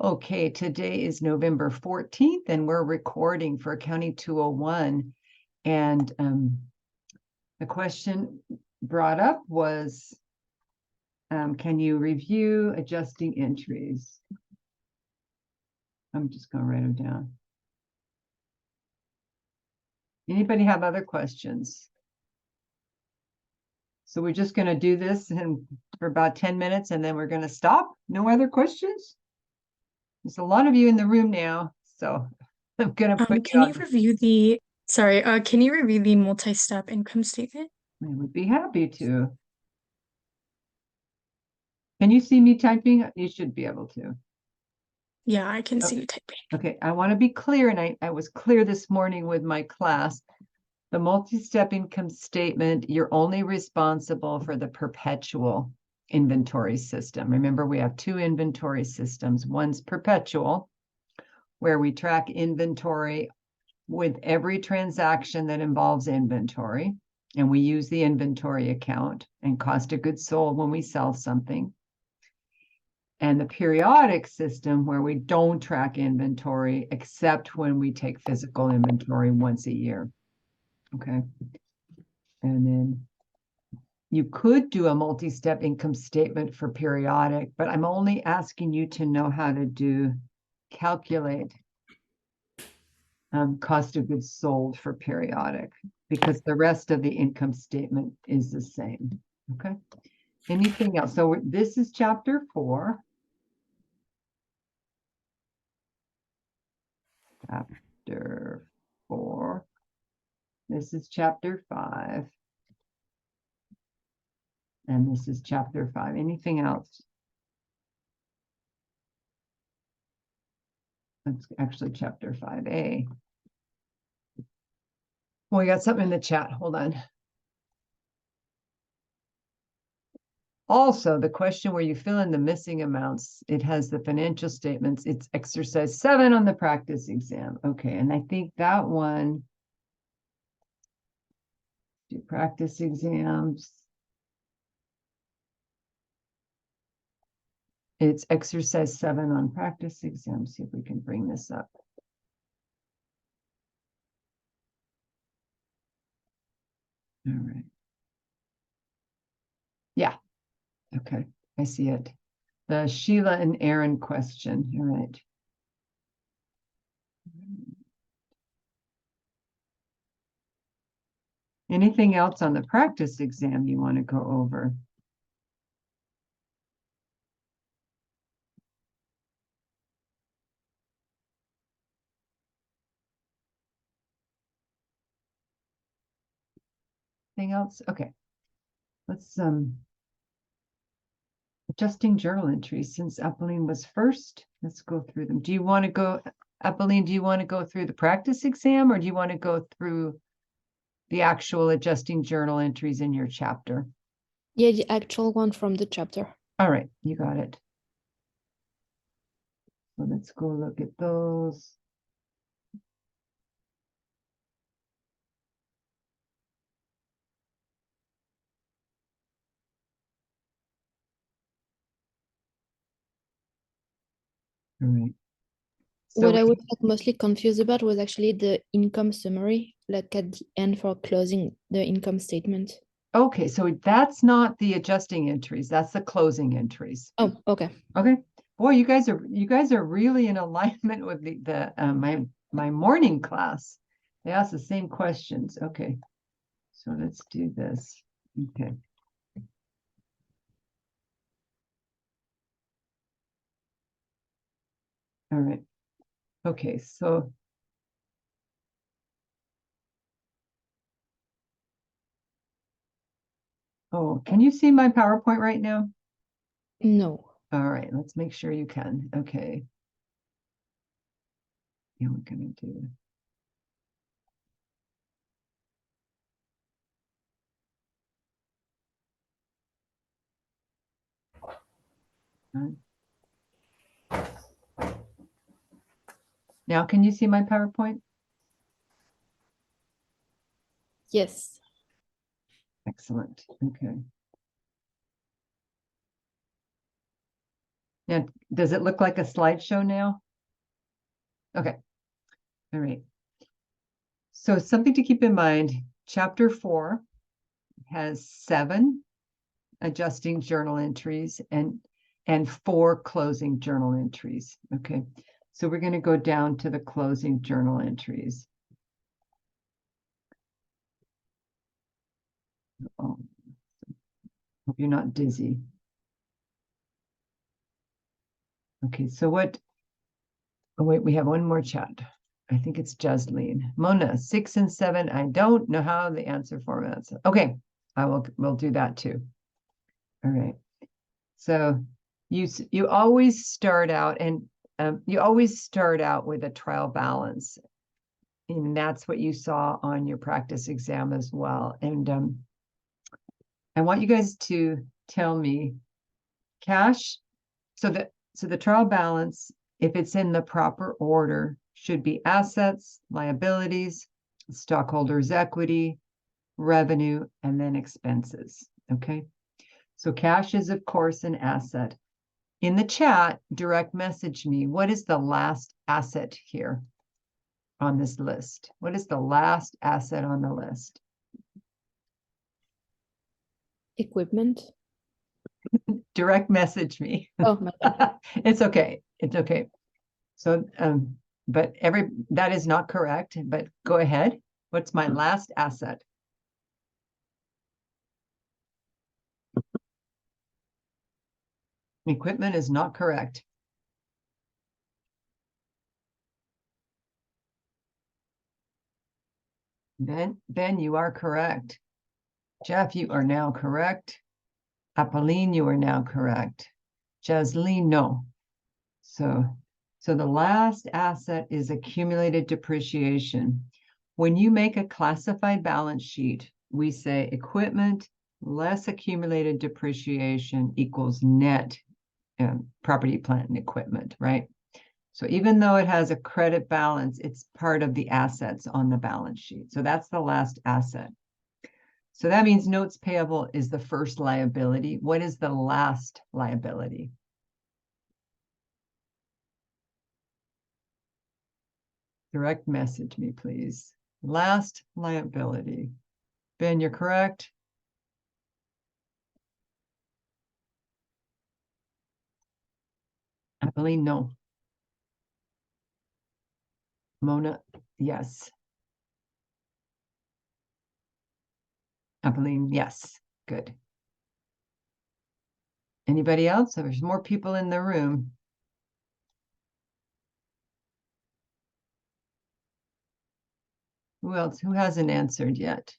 Okay, today is November 14th, and we're recording for Accounting 201. And the question brought up was, can you review adjusting entries? I'm just going to write them down. Anybody have other questions? So we're just going to do this for about 10 minutes, and then we're going to stop. No other questions? There's a lot of you in the room now, so I'm going to put you Can on. you review can you review the multi-step income statement? I would be happy to. Can you see me typing? You should be able to. Yeah, I can Oh, see you typing. okay, I want to be clear, and I was clear this morning with my class. The multi-step income statement, you're only responsible for the perpetual inventory system. Remember, we have two inventory systems. One's perpetual, where we track inventory with every transaction that involves inventory, and we use the inventory account and cost of goods sold when we sell something. And the periodic system, where we don't track inventory except when we take physical inventory once a year. Okay. And then you could do a multi-step income statement for periodic, but I'm only asking you to know how to calculate cost of goods sold for periodic, because the rest of the income statement is the same. Okay. Anything else? So this is chapter 4. Chapter 4. This is chapter 5. And this is chapter 5. Anything else? That's actually chapter 5A. Well, we got something in the chat. Hold on. Also, the question where you fill in the missing amounts, it has the financial statements. It's exercise 7 on the practice exam. Okay, and I think that one, do practice exams. It's exercise 7 on practice exam. See if we can bring this up. All right. Yeah. Okay. I see it. The Sheila and Aaron question. All right. Anything else on the practice exam you want to go over? Anything else? Okay. Let's adjusting journal entries, since Apolline was first. Let's go through them. Do you want to go, Apolline, do you want to go through the practice exam, or do you want to go through the actual adjusting journal entries in your chapter? Yeah, the actual one from the chapter. All right, you got it. So let's go look at those. All right. So What I was mostly confused about was actually the income summary, like at the end for closing the income statement. okay, so that's not the adjusting entries, that's the closing entries. Oh, okay. Okay. Boy, you guys are really in alignment with my morning class. They asked the same questions. Okay. So let's do this. Okay. All right. Okay, so oh, can you see my PowerPoint right now? No. All right, let's make sure you can. Okay. Yeah, we're gonna do. Now, can you see my PowerPoint? Yes. Excellent. Okay. Now, does it look like a slideshow now? Okay. All right. So something to keep in mind, chapter 4 has 7 adjusting journal entries and 4 closing journal entries. Okay. So we're going to go down to the closing journal entries. Oh, hope you're not dizzy. Okay, so what? Oh, wait, we have one more chat. I think it's Jasleen. Mona, 6 and 7. I don't know how the answer formats. Okay, we'll do that too. All right. So you always start out with a trial balance. And that's what you saw on your practice exam as well. And I want you guys to tell me cash. So the trial balance, if it's in the proper order, should be assets, liabilities, stockholders' equity, revenue, and then expenses. Okay. So cash is, of course, an asset. In the chat, direct message me. What is the last asset here on this list? What is the last asset on the list? Equipment. Direct message me. Oh my God. It's okay. It's okay. So, but that is not correct, but go ahead. What's my last asset? Equipment is not correct. Ben, you are correct. Jeff, you are now correct. Apolline, you are now correct. Jasleen, no. So the last asset is accumulated depreciation. When you make a classified balance sheet, we say equipment less accumulated depreciation equals net property, plant, and equipment, right? So even though it has a credit balance, it's part of the assets on the balance sheet. So that's the last asset. So that means notes payable is the first liability. What is the last liability? Direct message me, please. Last liability. Ben, you're correct. Apolline, no. Mona, yes. Apolline, yes. Good. Anybody else? There's more people in the room. Who else? Who hasn't answered yet?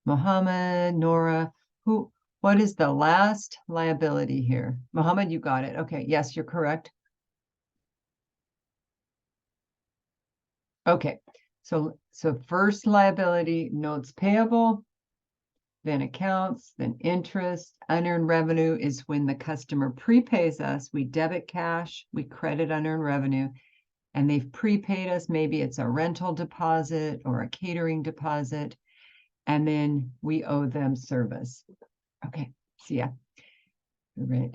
Mohammed, Nora, what is the last liability here? Mohammed, you got it. Okay, yes, you're correct. Okay, so first liability, notes payable, then accounts, then interest. Unearned revenue is when the customer prepays us. We debit cash, we credit unearned revenue, and they've prepaid us. Maybe it's a rental deposit or a catering deposit, and then we owe them service. Okay, see ya. All right.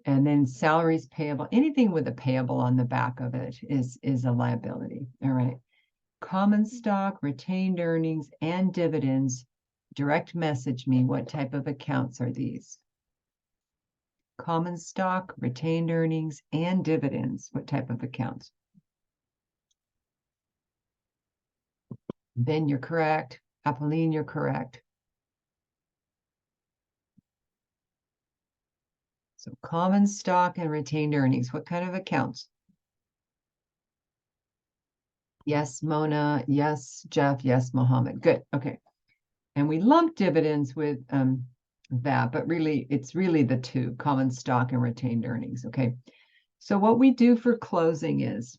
And then salaries payable, anything with a payable on the back of it is a liability. All right. Common stock, retained earnings, and dividends. Direct message me. What type of accounts are these? Common stock, retained earnings, and dividends. What type of accounts? Ben, you're correct. Apolline, you're correct. So common stock and retained earnings. What kind of accounts? Yes, Mona. Yes, Jeff. Yes, Mohammed. Good. Okay. And we lump dividends with that, but really, it's really the two, common stock and retained earnings. Okay. So what we do for closing is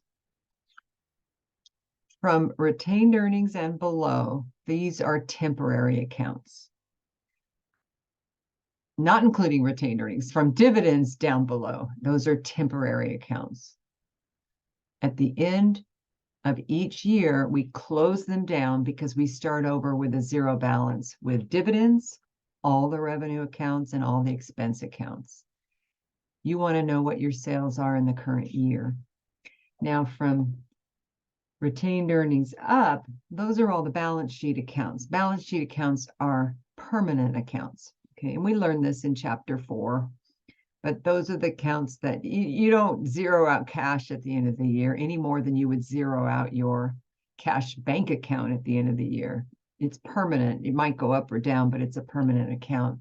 from retained earnings and below, these are temporary accounts. Not including retained earnings. From dividends down below, those are temporary accounts. At the end of each year, we close them down because we start over with a zero balance with dividends, all the revenue accounts, and all the expense accounts. You want to know what your sales are in the current year. Now, from retained earnings up, those are all the balance sheet accounts. Balance sheet accounts are permanent accounts. Okay, and we learned this in chapter 4. But those are the accounts that you don't zero out cash at the end of the year any more than you would zero out your cash bank account at the end of the year. It's permanent. It might go up or down, but it's a permanent account.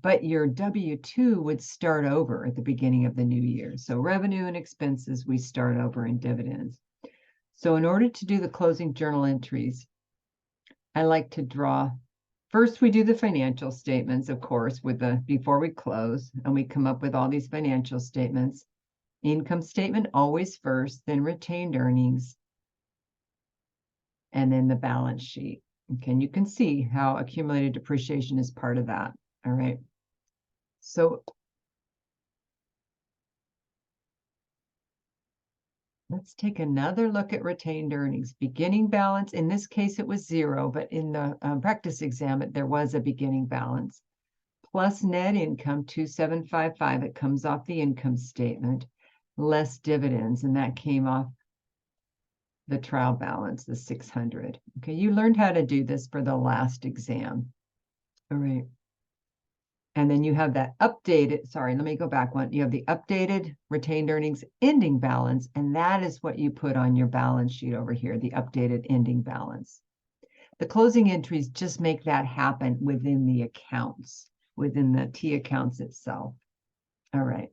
But your W-2 would start over at the beginning of the new year. So revenue and expenses, we start over in dividends. So in order to do the closing journal entries, I like to draw. First, we do the financial statements, of course, before we close, and we come up with all these financial statements. Income statement always first, then retained earnings, and then the balance sheet. Okay, and you can see how accumulated depreciation is part of that. All right. So let's take another look at retained earnings. Beginning balance, in this case, it was 0, but in the practice exam, there was a beginning balance. Plus net income, 2,755, it comes off the income statement, less dividends, and that came off the trial balance, the 600. Okay, you learned how to do this for the last exam. All right. And then you have that updated, sorry, let me go back one. You have the updated retained earnings ending balance, and that is what you put on your balance sheet over here, the updated ending balance. The closing entries just make that happen within the accounts, within the T accounts itself. All right.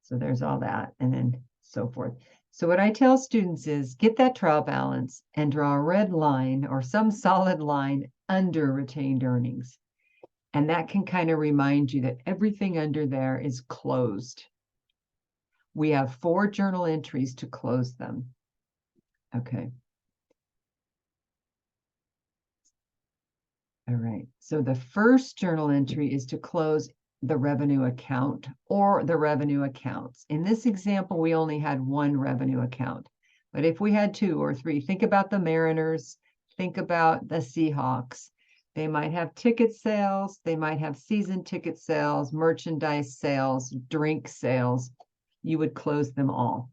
So there's all that, and then so forth. So what I tell students is get that trial balance and draw a red line or some solid line under retained earnings. And that can kind of remind you that everything under there is closed. We have 4 journal entries to close them. Okay. All right. So the first journal entry is to close the revenue account or the revenue accounts. In this example, we only had 1 revenue account. But if we had 2 or 3, think about the Mariners, think about the Seahawks. They might have ticket sales, they might have season ticket sales, merchandise sales, drink sales. You would close them all.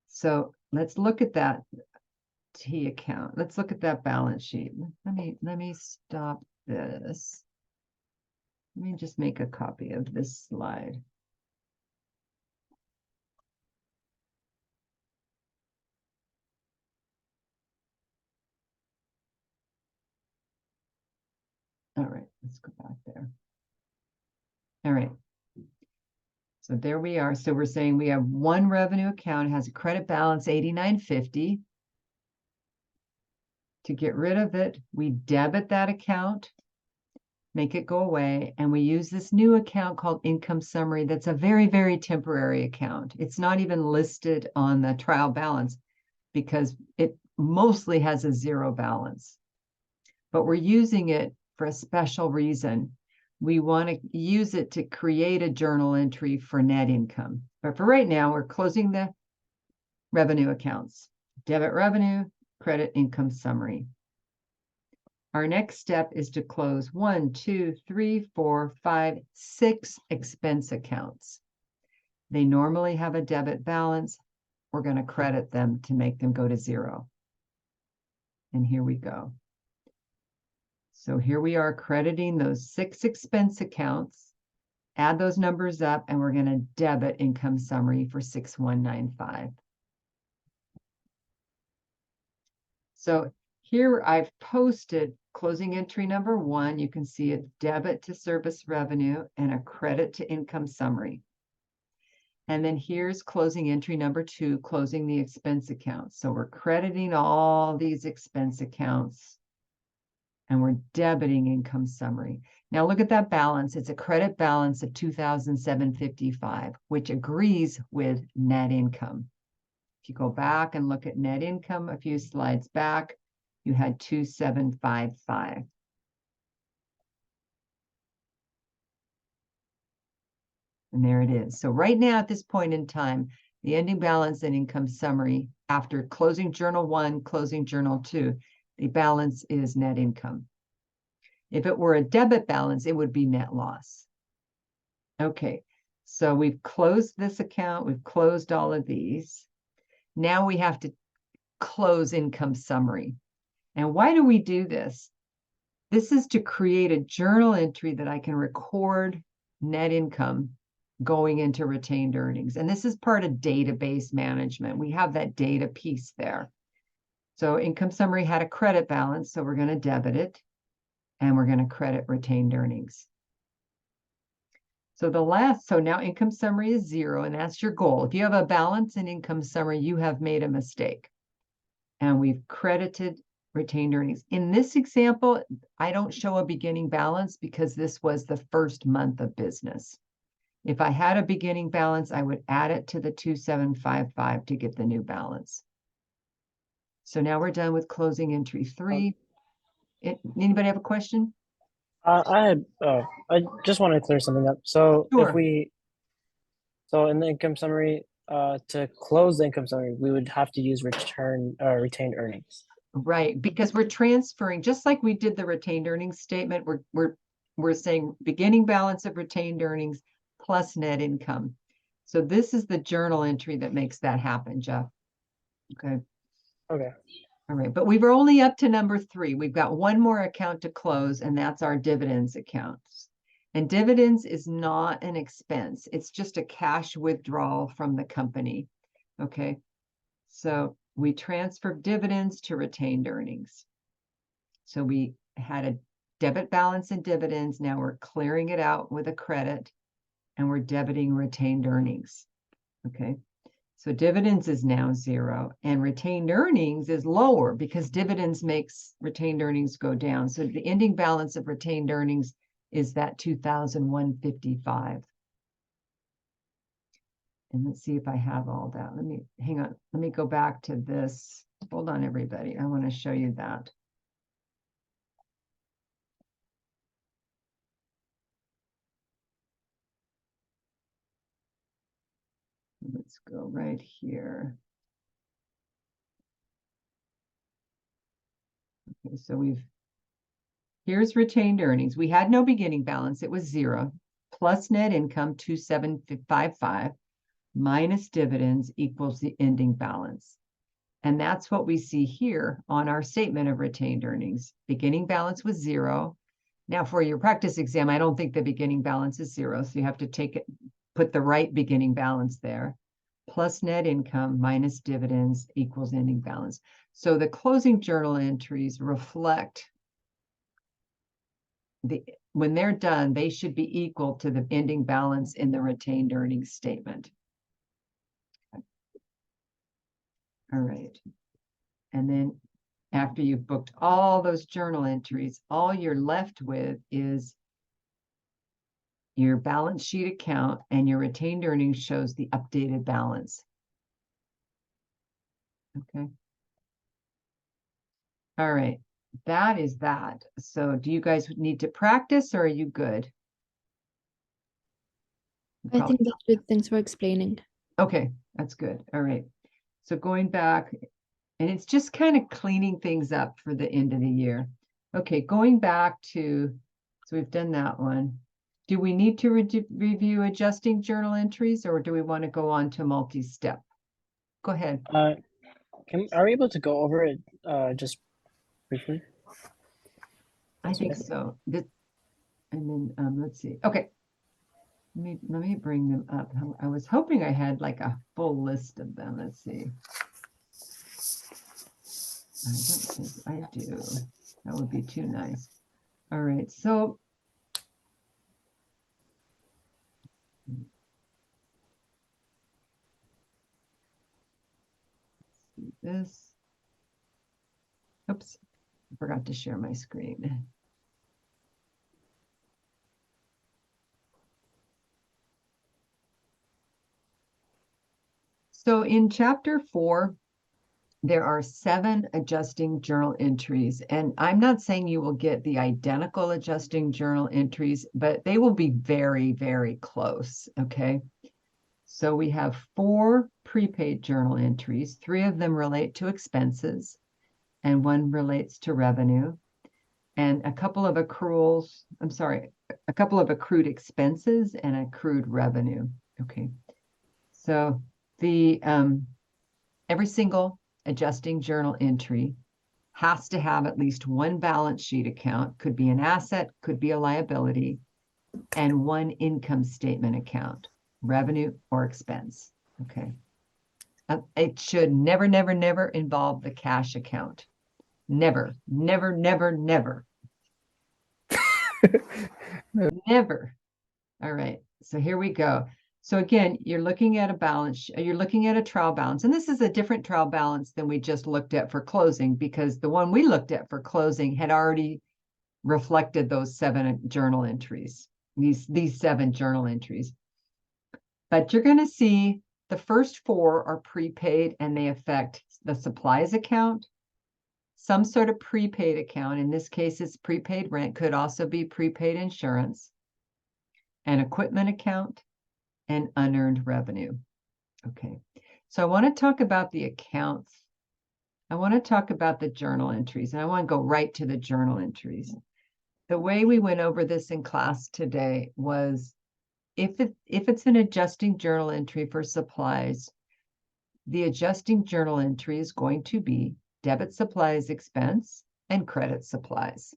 So let's look at that T account. Let's look at that balance sheet. Let me stop this. Let me just make a copy of this slide. All right, let's go back there. All right. So there we are. So we're saying we have 1 revenue account, has a credit balance 8950. To get rid of it, we debit that account, make it go away, and we use this new account called income summary. That's a very, very temporary account. It's not even listed on the trial balance because it mostly has a 0 balance. But we're using it for a special reason. We want to use it to create a journal entry for net income. But for right now, we're closing the revenue accounts. Debit revenue, credit income summary. Our next step is to close 1, 2, 3, 4, 5, 6 expense accounts. They normally have a debit balance. We're going to credit them to make them go to 0. And here we go. So here we are crediting those 6 expense accounts, add those numbers up, and we're going to debit income summary for 6195. So here I've posted closing entry number 1. You can see a debit to service revenue and a credit to income summary. And then here's closing entry number 2, closing the expense accounts. So we're crediting all these expense accounts and we're debiting income summary. Now look at that balance. It's a credit balance of 2,755, which agrees with net income. If you go back and look at net income a few slides back, you had 2,755. And there it is. So right now at this point in time, the ending balance and income summary after closing journal 1, closing journal 2, the balance is net income. If it were a debit balance, it would be net loss. Okay, so we've closed this account, we've closed all of these. Now we have to close income summary. And why do we do this? This is to create a journal entry that I can record net income going into retained earnings. And this is part of database management. We have that data piece there. So income summary had a credit balance, so we're going to debit it, and we're going to credit retained earnings. So now income summary is 0, and that's your goal. If you have a balance in income summary, you have made a mistake. And we've credited retained earnings. In this example, I don't show a beginning balance because this was the first month of business. If I had a beginning balance, I would add it to the 2755 to get the new balance. So now we're done with closing entry 3. Anybody have a question? I just want to clear something up. So Sure. so in the income summary, to close the income summary, we would have to use retained earnings. Right, because we're transferring, just like we did the retained earnings statement, we're saying beginning balance of retained earnings plus net income. So this is the journal entry that makes that happen, Jeff. Okay. Okay. All right, but we were only up to number 3. We've got one more account to close, and that's our dividends accounts. And dividends is not an expense. It's just a cash withdrawal from the company. Okay, so we transfer dividends to retained earnings. So we had a debit balance in dividends. Now we're clearing it out with a credit, and we're debiting retained earnings. Okay. So dividends is now 0, and retained earnings is lower because dividends makes retained earnings go down. So the ending balance of retained earnings is that 2,155. And let's see if I have all that. Hang on. Let me go back to this. Hold on, everybody. I want to show you that. Let's go right here. Okay, so here's retained earnings. We had no beginning balance. It was 0 plus net income 2,755 minus dividends equals the ending balance. And that's what we see here on our statement of retained earnings. Beginning balance was 0. Now for your practice exam, I don't think the beginning balance is 0. So you have to put the right beginning balance there. Plus net income minus dividends equals ending balance. So the closing journal entries reflect when they're done, they should be equal to the ending balance in the retained earnings statement. All right. And then after you've booked all those journal entries, all you're left with is your balance sheet account, and your retained earnings shows the updated balance. Okay. All right. That is that. So do you guys need to practice, or are you good? I think that's good. Thanks for explaining. Okay, that's good. All right. So going back, and it's just kind of cleaning things up for the end of the year. Okay, going back to, so we've done that one. Do we need to review adjusting journal entries, or do we want to go on to multi-step? Go ahead. Are we able to go over it just briefly? I think so. And then let's see. Okay. Let me bring them up. I was hoping I had like a full list of them. Let's see. I don't think I do. That would be too nice. All right. So this. Oops, I forgot to share my screen. So in chapter 4, there are 7 adjusting journal entries, and I'm not saying you will get the identical adjusting journal entries, but they will be very, very close, okay? So we have 4 prepaid journal entries. 3 of them relate to expenses, and 1 relates to revenue, and a couple of accruals. I'm sorry, a couple of accrued expenses and accrued revenue. Okay. So the every single adjusting journal entry has to have at least one balance sheet account, could be an asset, could be a liability, and one income statement account, revenue or expense. Okay. It should never, never, never involve the cash account. Never, never, never, never. Never. All right. So here we go. So again, you're looking at a balance, you're looking at a trial balance, and this is a different trial balance than we just looked at for closing, because the one we looked at for closing had already reflected those 7 journal entries, these 7 journal entries. But you're going to see the first 4 are prepaid and they affect the supplies account, some sort of prepaid account. In this case, it's prepaid rent, could also be prepaid insurance, an equipment account, and unearned revenue. Okay, so I want to talk about the accounts. I want to talk about the journal entries, and I want to go right to the journal entries. The way we went over this in class today was if it's an adjusting journal entry for supplies, the adjusting journal entry is going to be debit supplies expense and credit supplies,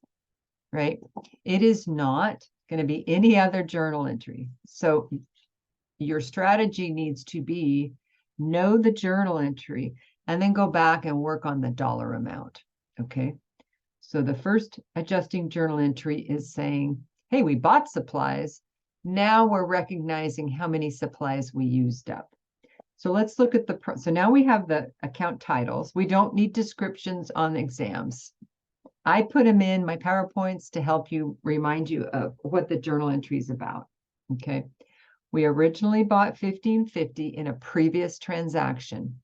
right? It is not going to be any other journal entry. So your strategy needs to be know the journal entry and then go back and work on the dollar amount. Okay. So the first adjusting journal entry is saying, hey, we bought supplies. Now we're recognizing how many supplies we used up. So let's look at so now we have the account titles. We don't need descriptions on exams. I put them in my PowerPoints to help you remind you of what the journal entry is about. Okay. We originally bought 1550 in a previous transaction.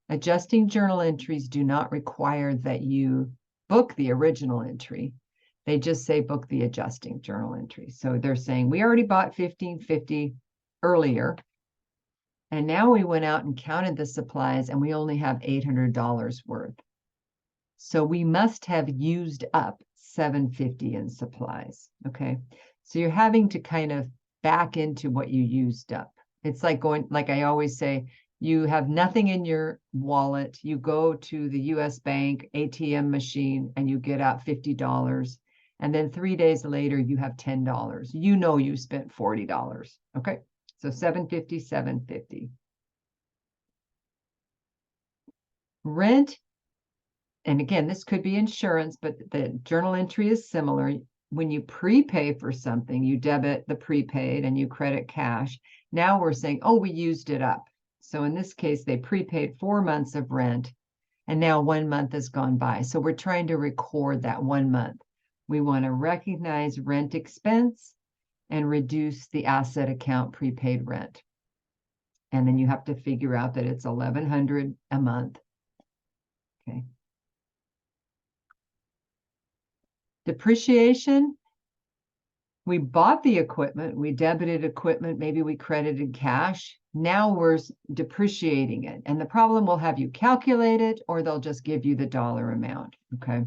Adjusting journal entries do not require that you book the original entry. They just say book the adjusting journal entry. So they're saying we already bought 1550 earlier, and now we went out and counted the supplies and we only have $800 worth. So we must have used up $750 in supplies. Okay. So you're having to kind of back into what you used up. It's like going, like I always say, you have nothing in your wallet. You go to the US Bank ATM machine and you get out $50. And then 3 days later, you have $10. You know you spent $40. Okay. So 750, 750. Rent. And again, this could be insurance, but the journal entry is similar. When you prepay for something, you debit the prepaid and you credit cash. Now we're saying, oh, we used it up. So in this case, they prepaid 4 months of rent, and now 1 month has gone by. So we're trying to record that 1 month. We want to recognize rent expense and reduce the asset account prepaid rent. And then you have to figure out that it's $1,100 a month. Okay. Depreciation, we bought the equipment, we debited equipment, maybe we credited cash. Now we're depreciating it. And the problem will have you calculate it, or they'll just give you the dollar amount. Okay.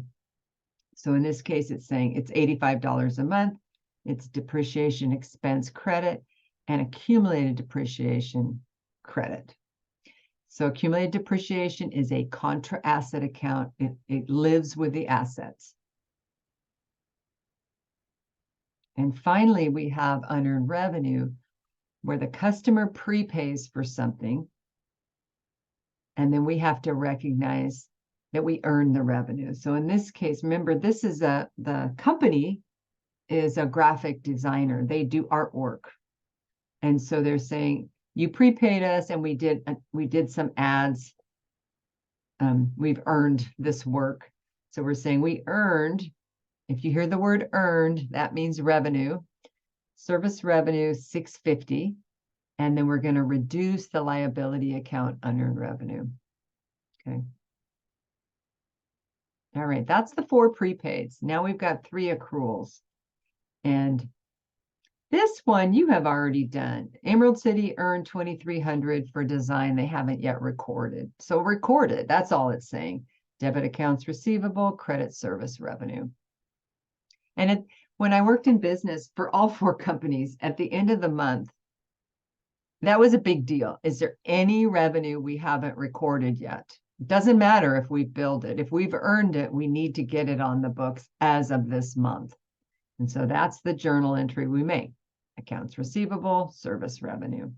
So in this case, it's saying it's $85 a month. It's depreciation expense credit and accumulated depreciation credit. So accumulated depreciation is a contra asset account. It lives with the assets. And finally, we have unearned revenue, where the customer prepays for something, and then we have to recognize that we earn the revenue. So in this case, remember, this is the company is a graphic designer. They do artwork. And so they're saying, you prepaid us and we did some ads. We've earned this work. So we're saying we earned. If you hear the word earned, that means revenue. Service revenue, $650. And then we're going to reduce the liability account unearned revenue. Okay. All right, that's the 4 prepaids. Now we've got 3 accruals. And this one you have already done. Emerald City earned $2,300 for design they haven't yet recorded. So recorded, that's all it's saying. Debit accounts receivable, credit service revenue. And when I worked in business for all 4 companies at the end of the month, that was a big deal. Is there any revenue we haven't recorded yet? It doesn't matter if we've billed it. If we've earned it, we need to get it on the books as of this month. And so that's the journal entry we make. Accounts receivable, service revenue.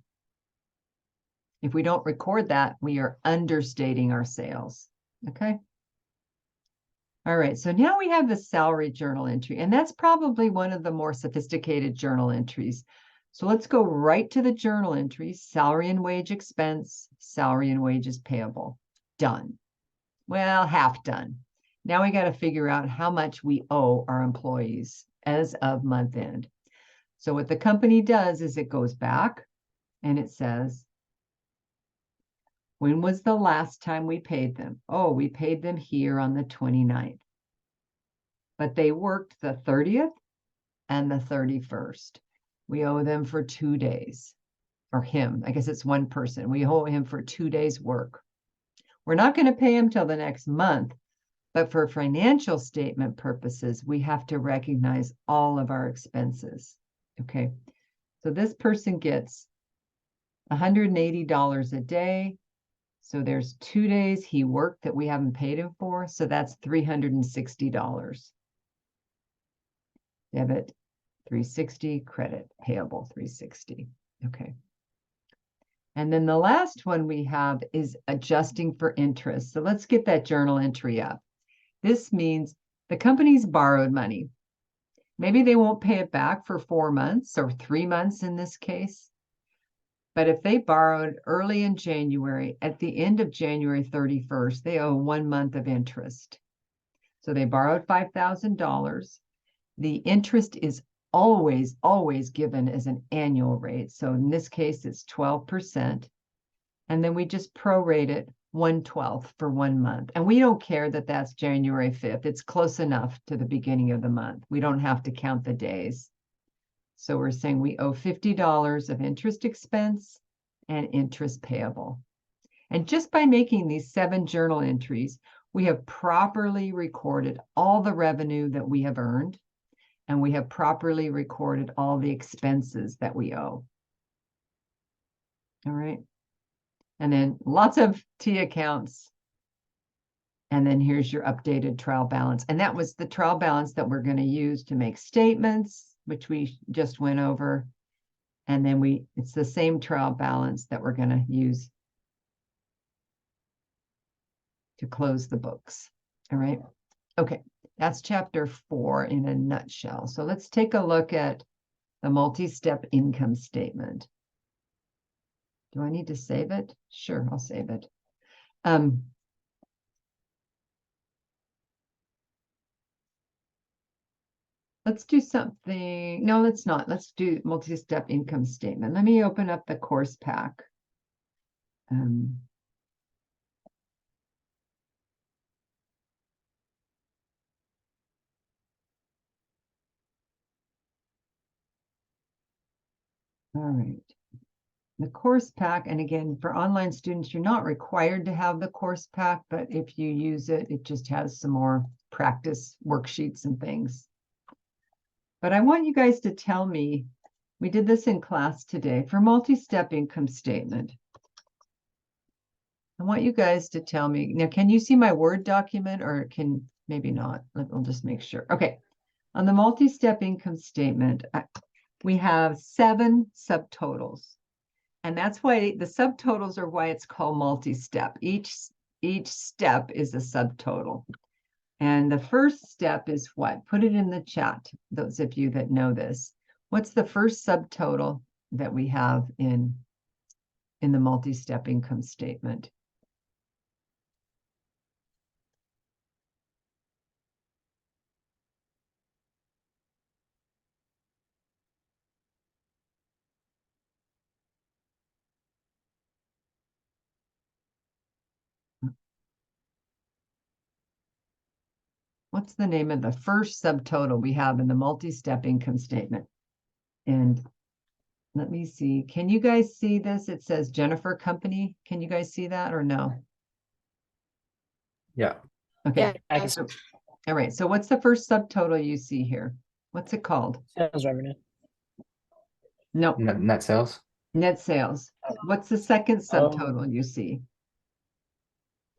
If we don't record that, we are understating our sales. Okay. All right, so now we have the salary journal entry, and that's probably one of the more sophisticated journal entries. So let's go right to the journal entries: salary and wage expense, salary and wages payable. Done. Well, half done. Now we got to figure out how much we owe our employees as of month end. So what the company does is it goes back and it says, when was the last time we paid them? Oh, we paid them here on the 29th. But they worked the 30th and the 31st. We owe them for 2 days. Or him, I guess it's one person. We owe him for 2 days' work. We're not going to pay him till the next month, but for financial statement purposes, we have to recognize all of our expenses. Okay, so this person gets $180 a day. So there's 2 days he worked that we haven't paid him for. So that's $360. Debit 360, credit payable 360. Okay. And then the last one we have is adjusting for interest. So let's get that journal entry up. This means the company's borrowed money. Maybe they won't pay it back for 4 months or 3 months in this case. But if they borrowed early in January, at the end of January 31st, they owe 1 month of interest. So they borrowed $5,000. The interest is always given as an annual rate. So in this case, it's 12%. And then we just prorate it 1/12 for 1 month. And we don't care that that's January 5th. It's close enough to the beginning of the month. We don't have to count the days. So we're saying we owe $50 of interest expense and interest payable. And just by making these 7 journal entries, we have properly recorded all the revenue that we have earned, and we have properly recorded all the expenses that we owe. All right. And then lots of T accounts. And then here's your updated trial balance. And that was the trial balance that we're going to use to make statements, which we just went over. And then it's the same trial balance that we're going to use to close the books. All right. Okay. That's chapter 4 in a nutshell. So let's take a look at the multi-step income statement. Do I need to save it? Sure, I'll save it. Let's do something. No, let's not. Let's do multi-step income statement. Let me open up the course pack. All right. The course pack, and again, for online students, you're not required to have the course pack, but if you use it, it just has some more practice worksheets and things. But I want you guys to tell me, we did this in class today, for multi-step income statement. I want you guys to tell me, now, can you see my Word document, or maybe not? We'll just make sure. Okay, on the multi-step income statement, we have 7 subtotals. And that's why the subtotals are why it's called multi-step. Each step is a subtotal. And the first step is what? Put it in the chat, those of you that know this. What's the first subtotal that we have in the multi-step income statement? What's the name of the first subtotal we have in the multi-step income statement? And let me see. Can you guys see this? It says Jennifer Company. Can you guys see that or no? Yeah. Okay. Yeah, I can see. All right. So what's the first subtotal you see here? What's it called? Sales revenue. No, Net sales. net sales. What's the second Oh. subtotal you see?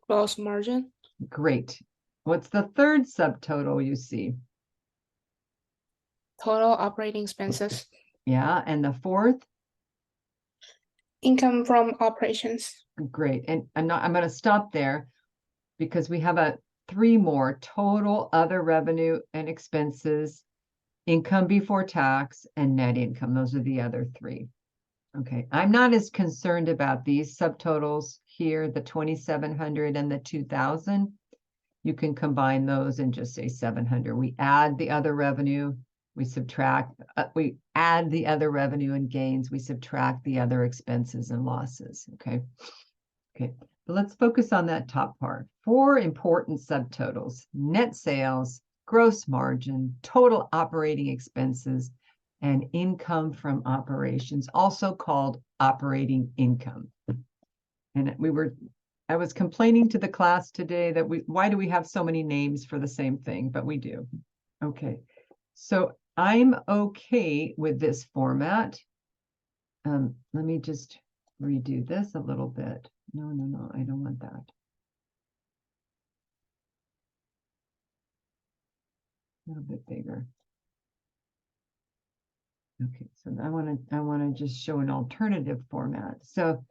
Gross margin, Great. What's the third subtotal you see? total operating expenses, Yeah, and the fourth? income from operations. Great. And I'm going to stop there because we have three more: total other revenue and expenses, income before tax, and net income. Those are the other three. Okay. I'm not as concerned about these subtotals here, the 2,700 and the 2,000. You can combine those and just say 700. We add the other revenue, we subtract, we add the other revenue and gains, we subtract the other expenses and losses. Okay. Okay. But let's focus on that top part. Four important subtotals: net sales, gross margin, total operating expenses, and income from operations, also called operating income. And I was complaining to the class today that why do we have so many names for the same thing? But we do. Okay. So I'm okay with this format. Let me just redo this a little bit. No, I don't want that. A little bit bigger. Okay, so I want to just show an alternative format. So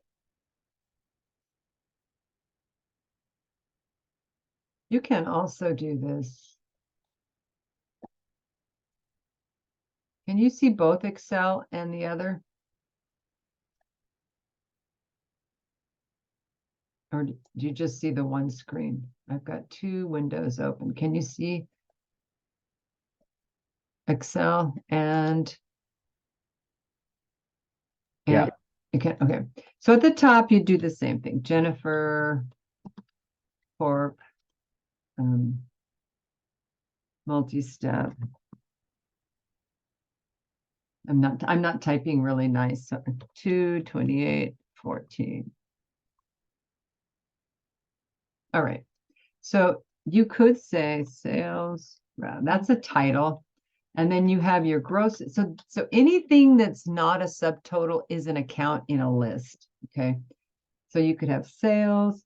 you can also do this. Can you see both Excel and the other? Or do you just see the one screen? I've got two windows open. Can you see Excel and Yeah. you can, okay. So at the top, you do the same thing. Jennifer Corp, multi-step. I'm not typing really nice. So 22814. All right. So you could say sales, that's a title. And then you have your gross. So anything that's not a subtotal is an account in a list. Okay. So you could have sales,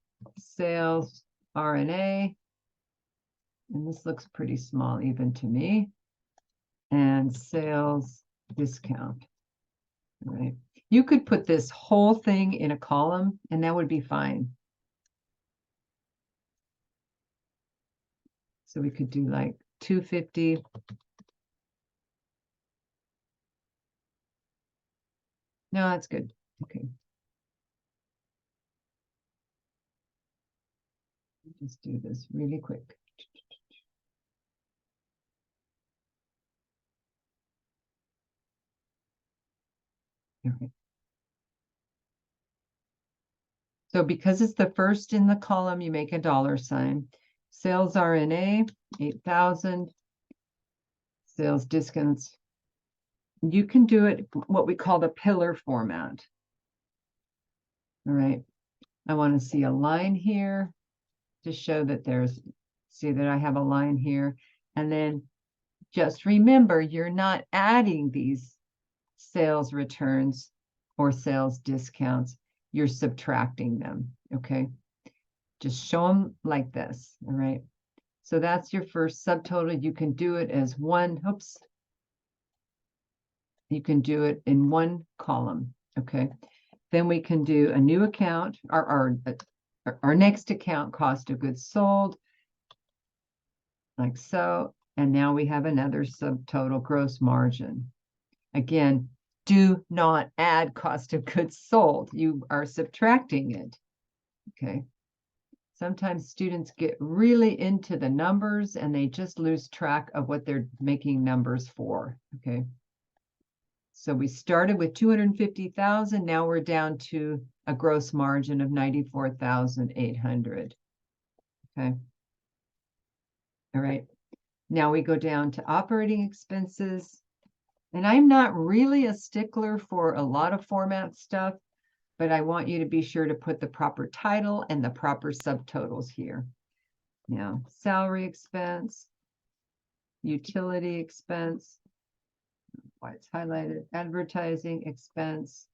RNA. And this looks pretty small even to me. And sales discount. All right. You could put this whole thing in a column and that would be fine. So we could do like 250. No, that's good. Okay. Just do this really quick. Okay. So because it's the first in the column, you make a $sign. Sales RNA, 8,000. Sales discounts. You can do it what we call the pillar format. All right. I want to see a line here to show that see that I have a line here. And then just remember, you're not adding these sales returns or sales discounts. You're subtracting them, okay? Just show them like this, all right? So that's your first subtotal. You can do it as one, oops. You can do it in one column, okay? Then we can do a new account, our next account, cost of goods sold, like so. And now we have another subtotal, gross margin. Again, do not add cost of goods sold. You are subtracting it, okay? Sometimes students get really into the numbers and they just lose track of what they're making numbers for, okay? So we started with 250,000. Now we're down to a gross margin of 94,800. Okay. All right. Now we go down to operating expenses. And I'm not really a stickler for a lot of format stuff, but I want you to be sure to put the proper title and the proper subtotals here. Now, salary expense, utility expense, why it's highlighted, advertising expense,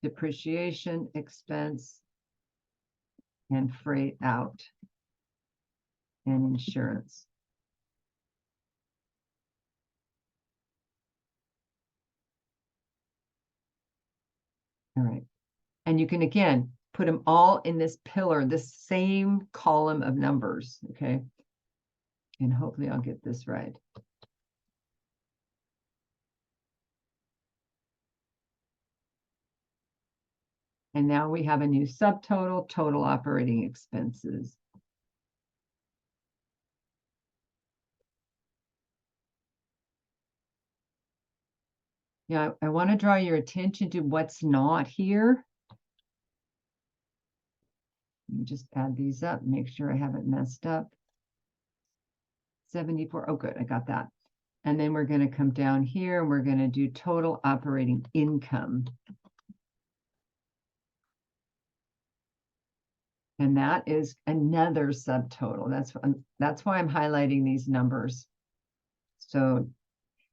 depreciation expense, and freight out, and insurance. All right. And you can, again, put them all in this pillar, this same column of numbers, okay? And hopefully I'll get this right. And now we have a new subtotal, total operating expenses. Yeah, I want to draw your attention to what's not here. Let me just add these up, make sure I haven't messed up. 74, oh good, I got that. And then we're going to come down here and we're going to do total operating income. And that is another subtotal. That's why I'm highlighting these numbers. So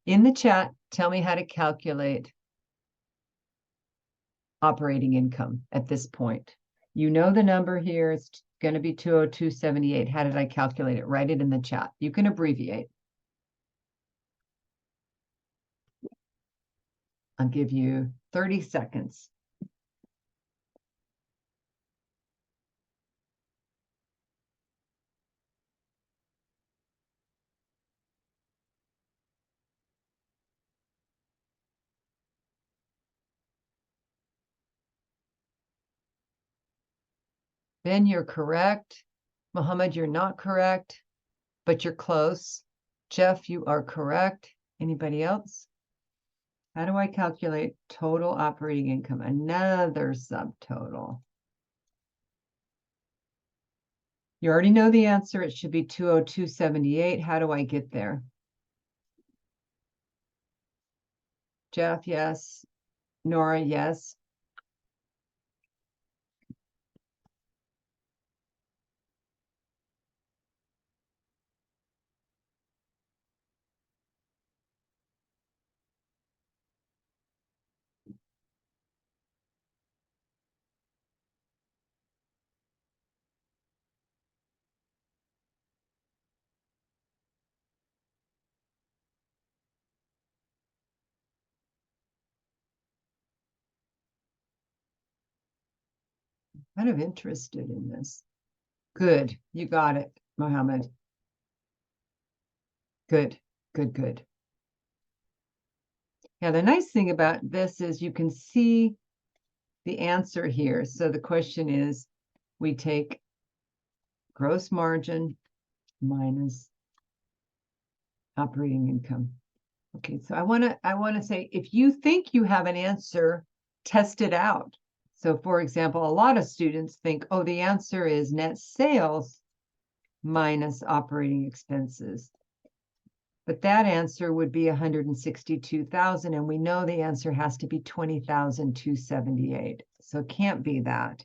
in the chat, tell me how to calculate operating income at this point. You know the number here, it's going to be 202.78. How did I calculate it? Write it in the chat. You can abbreviate. I'll give you 30 seconds. Ben, you're correct. Mohammed, you're not correct, but you're close. Jeff, you are correct. Anybody else? How do I calculate total operating income? Another subtotal. You already know the answer. It should be 202.78. How do I get there? Jeff, yes. Nora, yes. Kind of interested in this. Good. You got it, Mohammed. Good, good, good. Yeah, the nice thing about this is you can see the answer here. So the question is, we take gross margin minus operating income. Okay, so I want to say, if you think you have an answer, test it out. So for example, a lot of students think, oh, the answer is net sales minus operating expenses. But that answer would be 162,000, and we know the answer has to be 20,278. So it can't be that.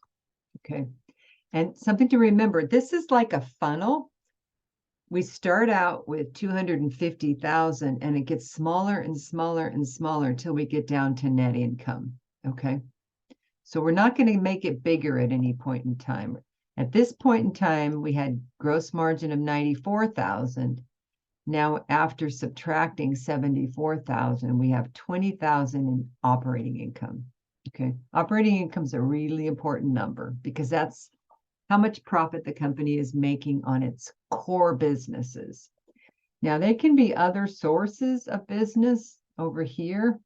Okay. And something to remember, this is like a funnel. We start out with 250,000 and it gets smaller and smaller and smaller until we get down to net income. Okay. So we're not going to make it bigger at any point in time. At this point in time, we had gross margin of 94,000. Now, after subtracting 74,000, we have 20,000 in operating income. Okay. Operating income is a really important number because that's how much profit the company is making on its core businesses. Now, there can be other sources of business over here,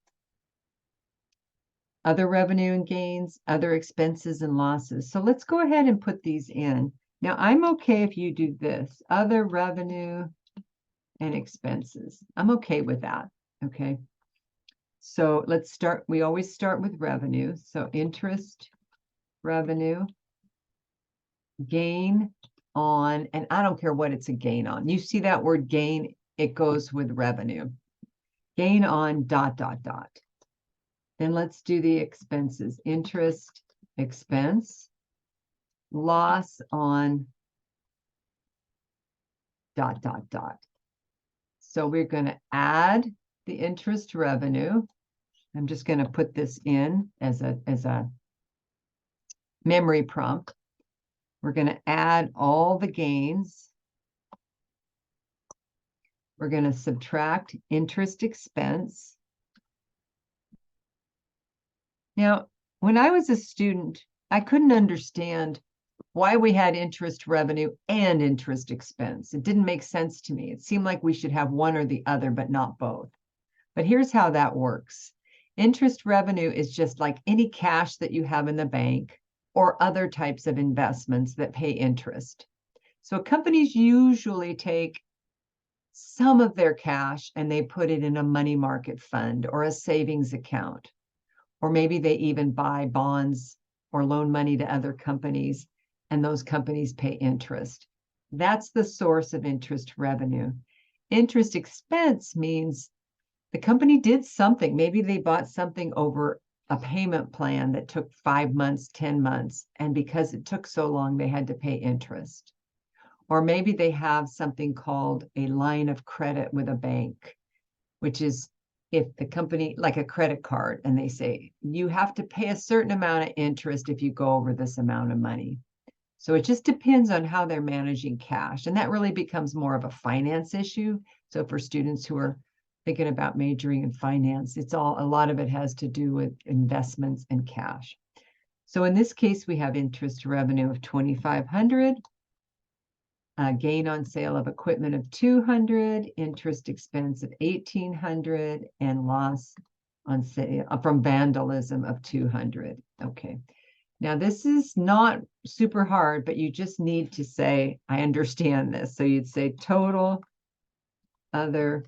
other revenue and gains, other expenses and losses. So let's go ahead and put these in. Now, I'm okay if you do this, other revenue and expenses. I'm okay with that, okay? So let's start, we always start with revenue. So interest, revenue, gain on, and I don't care what it's a gain on. You see that word gain, it goes with revenue. Gain on ... Then let's do the expenses. Interest, expense, loss on ... So we're going to add the interest revenue. I'm just going to put this in as a memory prompt. We're going to add all the gains. We're going to subtract interest expense. Now, when I was a student, I couldn't understand why we had interest revenue and interest expense. It didn't make sense to me. It seemed like we should have one or the other, but not both. But here's how that works. Interest revenue is just like any cash that you have in the bank or other types of investments that pay interest. So companies usually take some of their cash and they put it in a money market fund or a savings account. Or maybe they even buy bonds or loan money to other companies, and those companies pay interest. That's the source of interest revenue. Interest expense means the company did something. Maybe they bought something over a payment plan that took 5 months, 10 months, and because it took so long, they had to pay interest. Or maybe they have something called a line of credit with a bank, which is if the company, like a credit card, and they say, you have to pay a certain amount of interest if you go over this amount of money. So it just depends on how they're managing cash. And that really becomes more of a finance issue. So for students who are thinking about majoring in finance, a lot of it has to do with investments and cash. So in this case, we have interest revenue of $2,500. Gain on sale of equipment of $200, interest expense of $1,800, and loss on sale from vandalism of $200. Okay. Now this is not super hard, but you just need to say, I understand this. So you'd say total other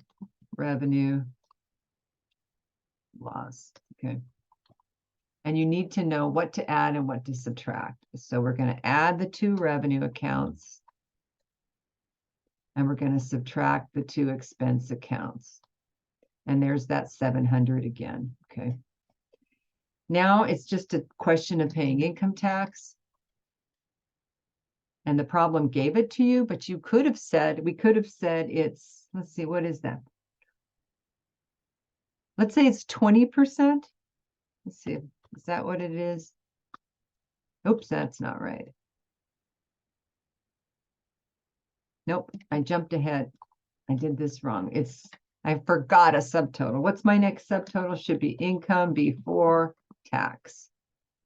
revenue loss. Okay. And you need to know what to add and what to subtract. So we're going to add the two revenue accounts. And we're going to subtract the two expense accounts. And there's that 700 again, okay? Now it's just a question of paying income tax. And the problem gave it to you, but you could have said, we could have said it's, let's see, what is that? Let's say it's 20%. Let's see, is that what it is? Oops, that's not right. Nope, I jumped ahead. I did this wrong. I forgot a subtotal. What's my next subtotal? Should be income before tax.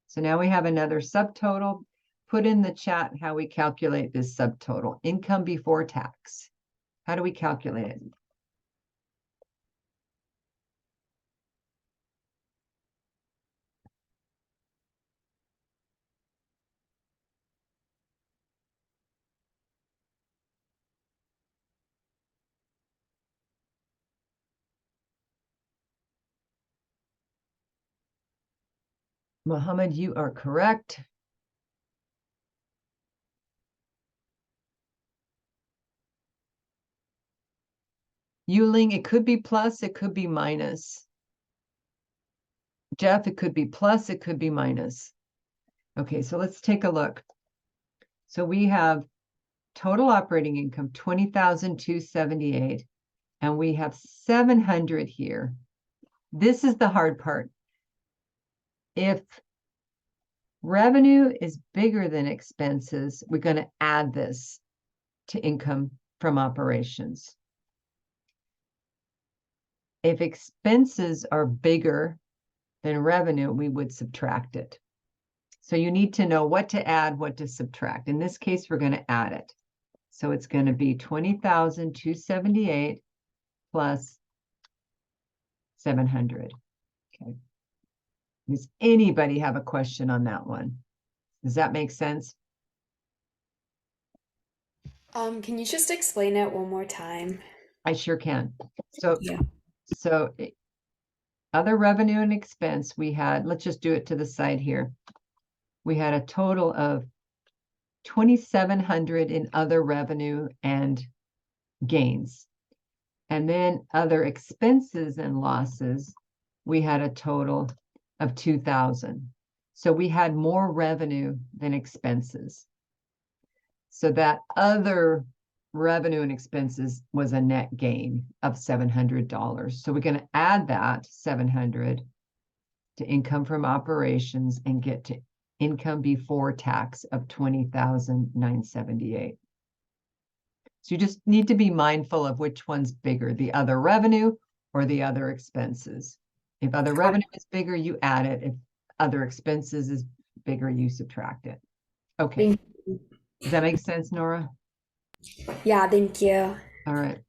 So now we have another subtotal. Put in the chat how we calculate this subtotal. Income before tax. How do we calculate it? Mohammed, you are correct. Yuling, it could be plus, it could be minus. Jeff, it could be plus, it could be minus. Okay, so let's take a look. So we have total operating income, 20,278, and we have 700 here. This is the hard part. If revenue is bigger than expenses, we're going to add this to income from operations. If expenses are bigger than revenue, we would subtract it. So you need to know what to add, what to subtract. In this case, we're going to add it. So it's going to be 20,278 plus 700. Okay. Does anybody have a question on that one? Does that make sense? Can you just explain it one more time? I sure can. So, Yeah. Other revenue and expense, we had, let's just do it to the side here. We had a total of 2,700 in other revenue and gains. And then other expenses and losses, we had a total of 2,000. So we had more revenue than expenses. So that other revenue and expenses was a net gain of $700. So we're going to add that 700 to income from operations and get to income before tax of 20,978. So you just need to be mindful of which one's bigger, the other revenue or the other expenses. If other revenue is bigger, you add it. If other expenses is bigger, you subtract it. Okay. Thank you. Does that make sense, Nora? Yeah, thank you. All right.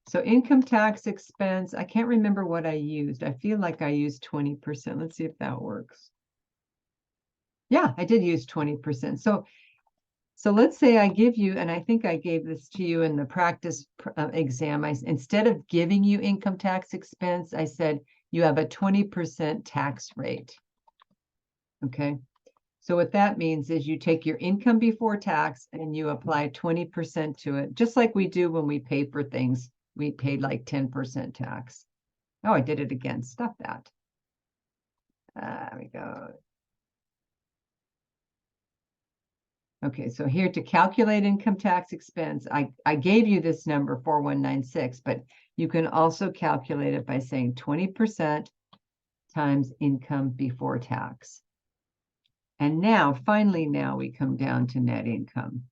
So income tax expense, I can't remember what I used. I feel like I used 20%. Let's see if that works. Yeah, I did use 20%. So let's say I give you, and I think I gave this to you in the practice exam, instead of giving you income tax expense, I said you have a 20% tax rate. Okay. So what that means is you take your income before tax and you apply 20% to it, just like we do when we pay for things. We paid like 10% tax. Oh, I did it again. Stop that. There we go. Okay, so here to calculate income tax expense, I gave you this number 4196, but you can also calculate it by saying 20% times income before tax. And now, finally, now we come down to net income.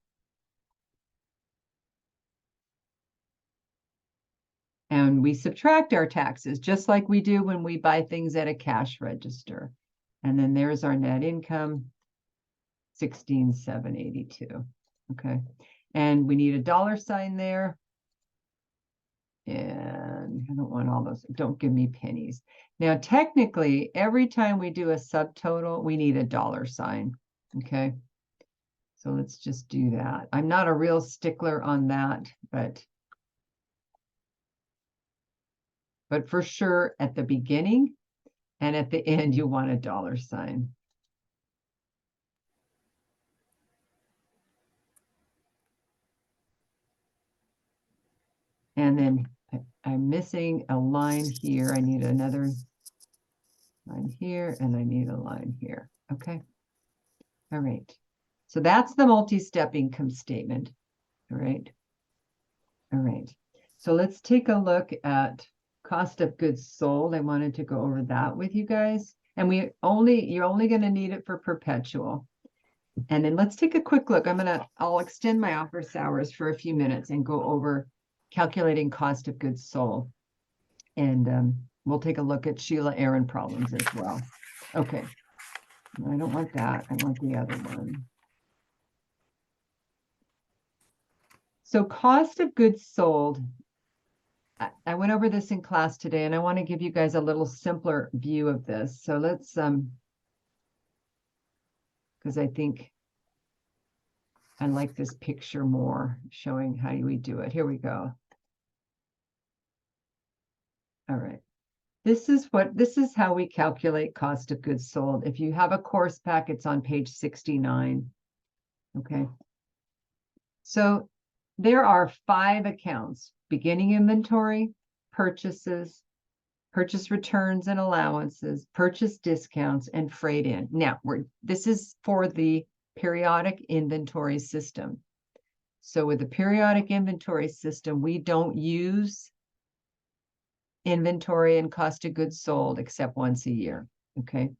And we subtract our taxes, just like we do when we buy things at a cash register. And then there's our net income, 16,782. Okay. And we need a dollar sign there. And I don't want all those, don't give me pennies. Now, technically, every time we do a subtotal, we need a dollar sign. Okay. So let's just do that. I'm not a real stickler on that, but for sure at the beginning and at the end, you want a dollar sign. And then I'm missing a line here. I need another line here, and I need a line here. Okay. All right. So that's the multi-step income statement. All right. All right. So let's take a look at cost of goods sold. I wanted to go over that with you guys. And you're only going to need it for perpetual. And then let's take a quick look. I'll extend my office hours for a few minutes and go over calculating cost of goods sold. And we'll take a look at Sheila Aaron problems as well. Okay. I don't want that. I want the other one. So cost of goods sold, I went over this in class today, and I want to give you guys a little simpler view of this. So let's, because I think I like this picture more, showing how we do it. Here we go. All right. This is how we calculate cost of goods sold. If you have a course pack, it's on page 69. Okay. So there are 5 accounts: beginning inventory, purchases, purchase returns and allowances, purchase discounts, and freight in. Now, this is for the periodic inventory system. So with the periodic inventory system, we don't use inventory and cost of goods sold except once a year. Okay.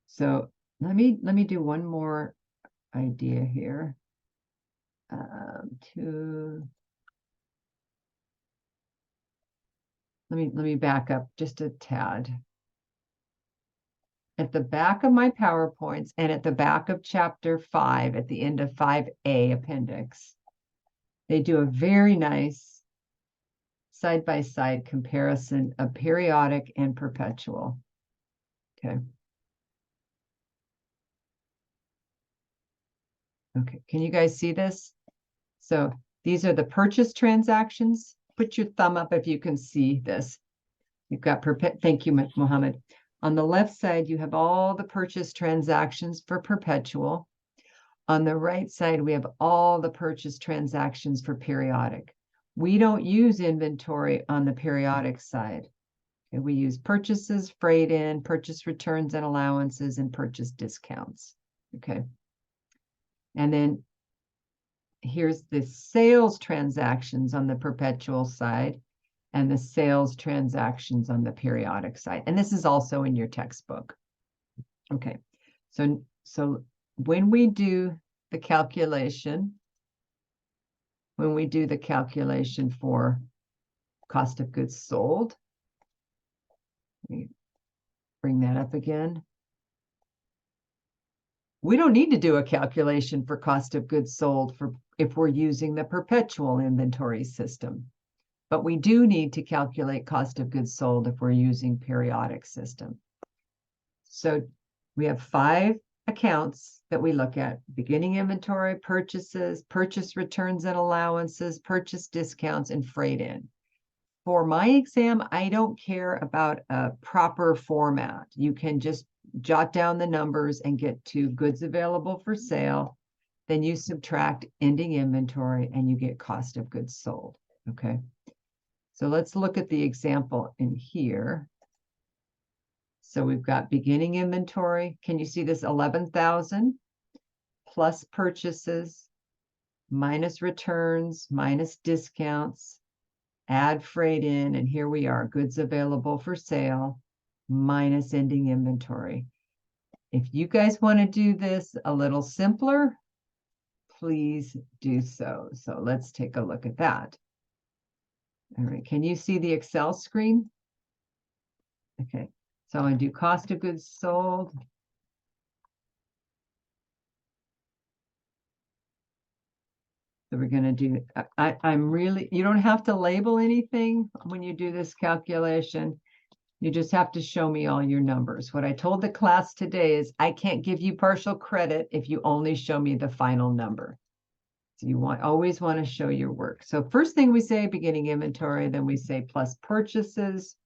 So let me do one more idea here. Let me back up just a tad. At the back of my PowerPoints and at the back of chapter 5, at the end of 5A appendix, they do a very nice side-by-side comparison of periodic and perpetual. Okay. Okay, can you guys see this? So these are the purchase transactions. Put your thumb up if you can see this. You've got thank you, Mohammed. On the left side, you have all the purchase transactions for perpetual. On the right side, we have all the purchase transactions for periodic. We don't use inventory on the periodic side. Okay, we use purchases, freight in, purchase returns and allowances, and purchase discounts. Okay. And then here's the sales transactions on the perpetual side and the sales transactions on the periodic side. And this is also in your textbook. Okay, so when we do the calculation, for cost of goods sold, let me bring that up again. We don't need to do a calculation for cost of goods sold if we're using the perpetual inventory system. But we do need to calculate cost of goods sold if we're using periodic system. So we have 5 accounts that we look at: beginning inventory, purchases, purchase returns and allowances, purchase discounts, and freight in. For my exam, I don't care about a proper format. You can just jot down the numbers and get to goods available for sale. Then you subtract ending inventory and you get cost of goods sold. Okay. So let's look at the example in here. So we've got beginning inventory. Can you see this? 11,000 plus purchases minus returns minus discounts, add freight in, and here we are, goods available for sale minus ending inventory. If you guys want to do this a little simpler, please do so. So let's take a look at that. All right, can you see the Excel screen? Okay, so I'm going to do cost of goods sold. So we're going to do, you don't have to label anything when you do this calculation. You just have to show me all your numbers. What I told the class today is I can't give you partial credit if you only show me the final number. So you always want to show your work. So first thing we say, beginning inventory, then we say plus purchases.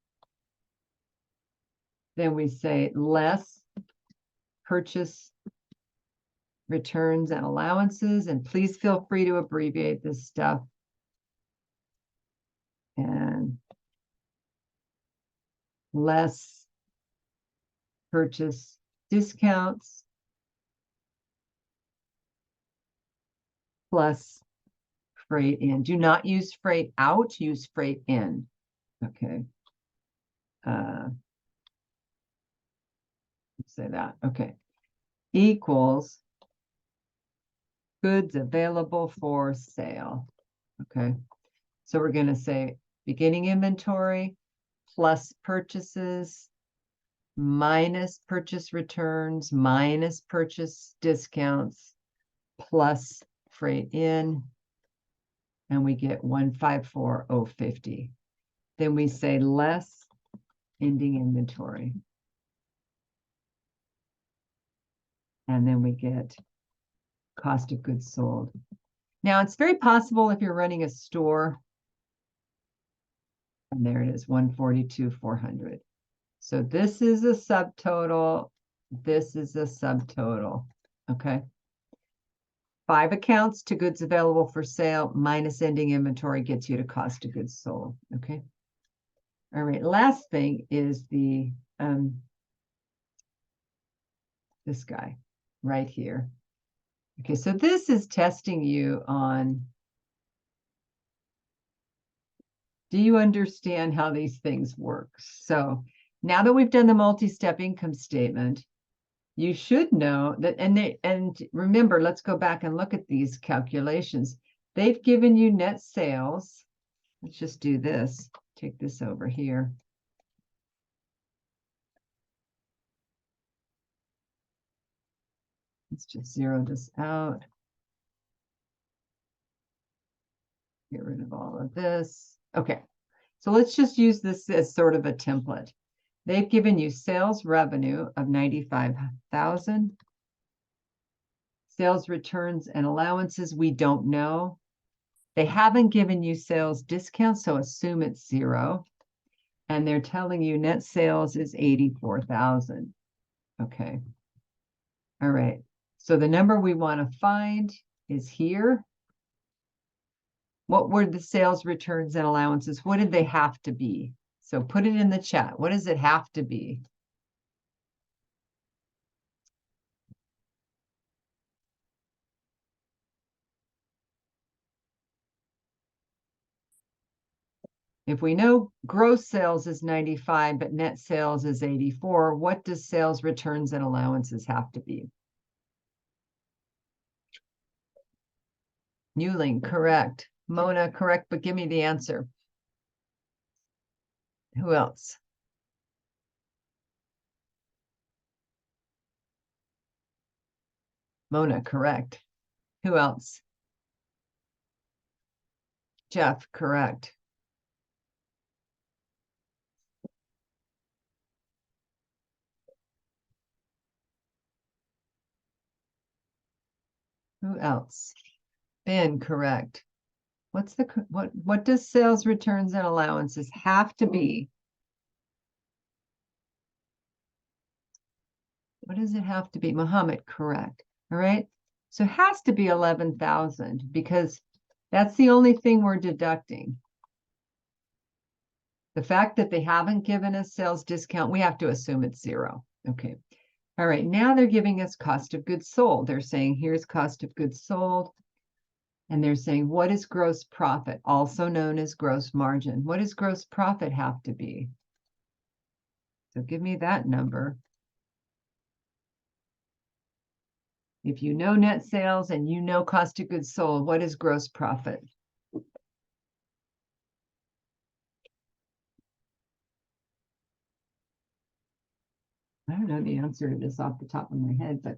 Then we say less purchase returns and allowances. And please feel free to abbreviate this stuff. And less purchase discounts plus freight in. Do not use freight out, use freight in. Okay. Say that. Okay. Equals goods available for sale. Okay. So we're going to say beginning inventory plus purchases minus purchase returns minus purchase discounts plus freight in, and we get 154,050. Then we say less ending inventory. And then we get cost of goods sold. Now, it's very possible if you're running a store, and there it is, 142,400. So this is a subtotal. This is a subtotal. Okay. 5 accounts to goods available for sale minus ending inventory gets you to cost of goods sold. Okay. All right. Last thing is the this guy right here. Okay, so this is testing you on, do you understand how these things work? So now that we've done the multi-step income statement, you should know that, and remember, let's go back and look at these calculations. They've given you net sales. Let's just do this, take this over here. Let's just zero this out. Get rid of all of this. Okay, so let's just use this as sort of a template. They've given you sales revenue of 95,000. Sales returns and allowances, we don't know. They haven't given you sales discounts, so assume it's 0. And they're telling you net sales is 84,000. Okay. All right. So the number we want to find is here. What were the sales returns and allowances? What did they have to be? So put it in the chat. What does it have to be? If we know gross sales is 95, but net sales is 84, what does sales returns and allowances have to be? Newling, correct. Mona, correct, but give me the answer. Who else? Mona, correct. Who else? Jeff, correct. Who else? Ben, correct. What's the what does sales returns and allowances have to be? What does it have to be? Muhammad, correct. All right. So it has to be 11,000 because that's the only thing we're deducting. The fact that they haven't given us sales discount, we have to assume it's 0. Okay. All right. Now they're giving us cost of goods sold. They're saying here's cost of goods sold. And they're saying, what is gross profit, also known as gross margin? What does gross profit have to be? So give me that number. If you know net sales and you know cost of goods sold, what is gross profit? I don't know the answer to this off the top of my head, but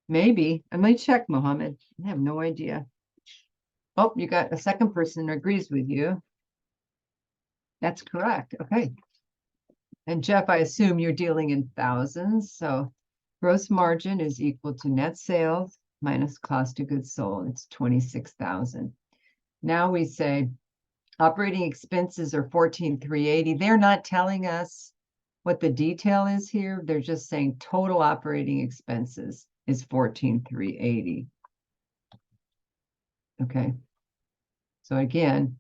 maybe. I might check, Mohammed. I have no idea. Oh, you got a second person who agrees with you. That's correct. Okay. And Jeff, I assume you're dealing in thousands. So gross margin is equal to net sales minus cost of goods sold. It's 26,000. Now we say operating expenses are 14,380. They're not telling us what the detail is here. They're just saying total operating expenses is 14,380. Okay. So again,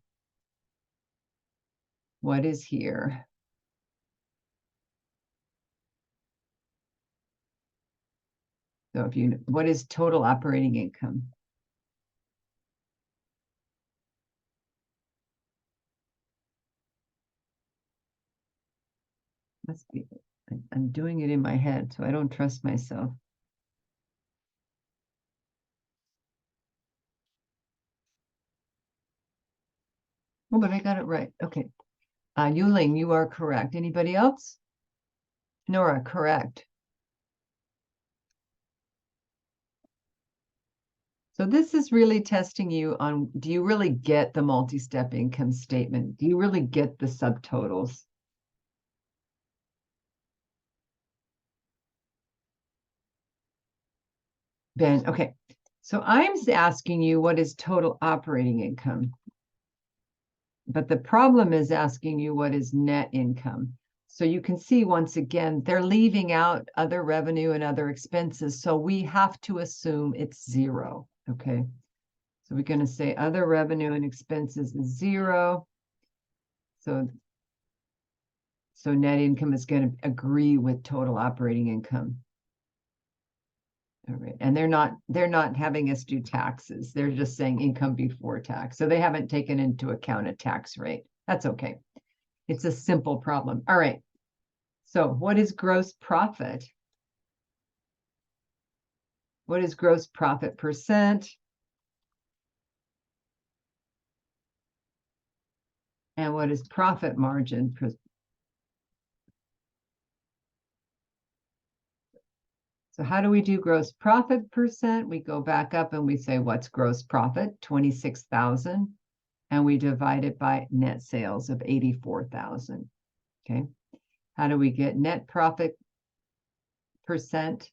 what is here? So if you, what is total operating income? Must be, I'm doing it in my head, so I don't trust myself. Oh, but I got it right. Okay. Yuling, you are correct. Anybody else? Nora, correct. So this is really testing you on, do you really get the multi-step income statement? Do you really get the subtotals? Ben, okay. So I'm asking you what is total operating income? But the problem is asking you what is net income. So you can see once again, they're leaving out other revenue and other expenses. So we have to assume it's 0, okay? So we're going to say other revenue and expenses is 0. So net income is going to agree with total operating income. All right, and they're not having us do taxes. They're just saying income before tax. So they haven't taken into account a tax rate. That's okay. It's a simple problem. All right. So what is gross profit? What is gross profit percent? And what is profit margin? So how do we do gross profit percent? We go back up and we say, what's gross profit? 26,000. And we divide it by net sales of 84,000. Okay. How do we get net profit percent?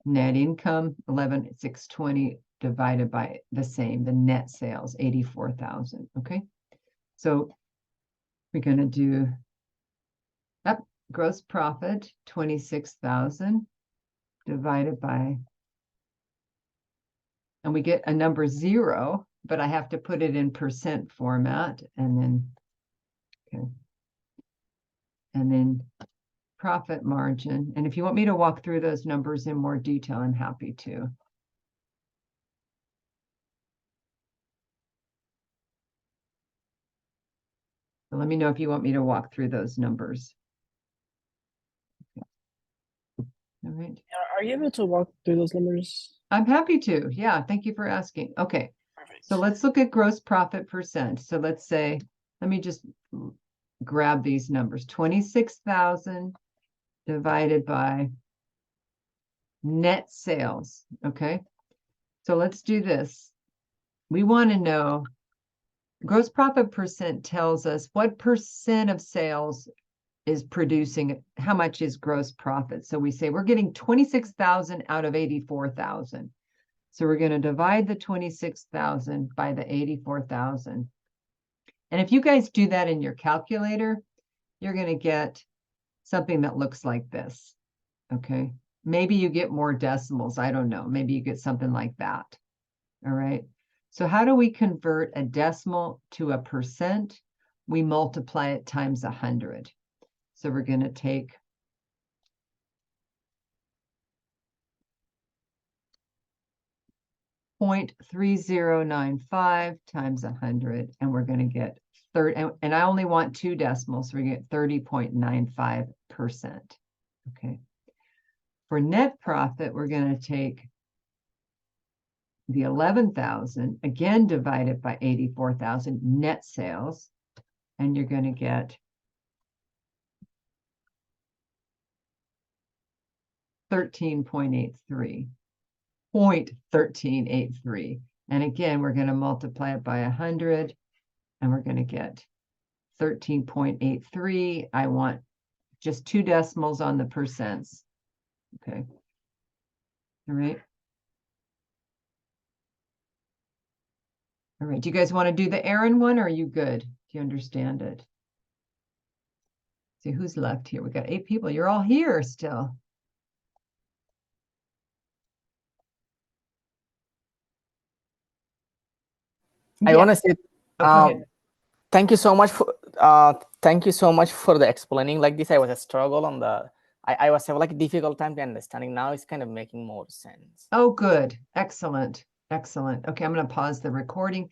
Net income, 11,620 divided by the same, the net sales, 84,000. Okay. So we're going to do up gross profit, 26,000 divided by, and we get a number 0, but I have to put it in percent format, and then, okay. And then profit margin. And if you want me to walk through those numbers in more detail, I'm happy to. So let me know if you want me to walk through those numbers. Okay. All right. Are you able to walk through those numbers? I'm happy to. Yeah, thank you for asking. Okay. Perfect. So let's look at gross profit percent. So let's say, let me just grab these numbers. 26,000 divided by net sales. Okay. So let's do this. We want to know gross profit percent tells us what percent of sales is producing, how much is gross profit. So we say we're getting 26,000 out of 84,000. So we're going to divide the 26,000 by the 84,000. And if you guys do that in your calculator, you're going to get something that looks like this. Okay. Maybe you get more decimals. I don't know. Maybe you get something like that. All right. So how do we convert a decimal to a percent? We multiply it times 100. So we're going to take 0.3095 times 100, and we're going to get 30, and I only want 2 decimals, so we get 30.95%. Okay. For net profit, we're going to take the 11,000, again divided by 84,000 net sales, and you're going to get 13.83. 0.1383. And again, we're going to multiply it by 100, and we're going to get 13.83. I want just 2 decimals on the percents. Okay. All right. All right. Do you guys want to do the Aaron one, or are you good? Do you understand it? See who's left here. We got 8 people. You're all here still. I Yeah. want to say Oh, go ahead. thank you so much for the explaining like this. I was a struggle on the I was having like a difficult time to understanding. Now it's kind of making more sense. Oh, good. Excellent. Excellent. Okay, I'm going to pause the recording.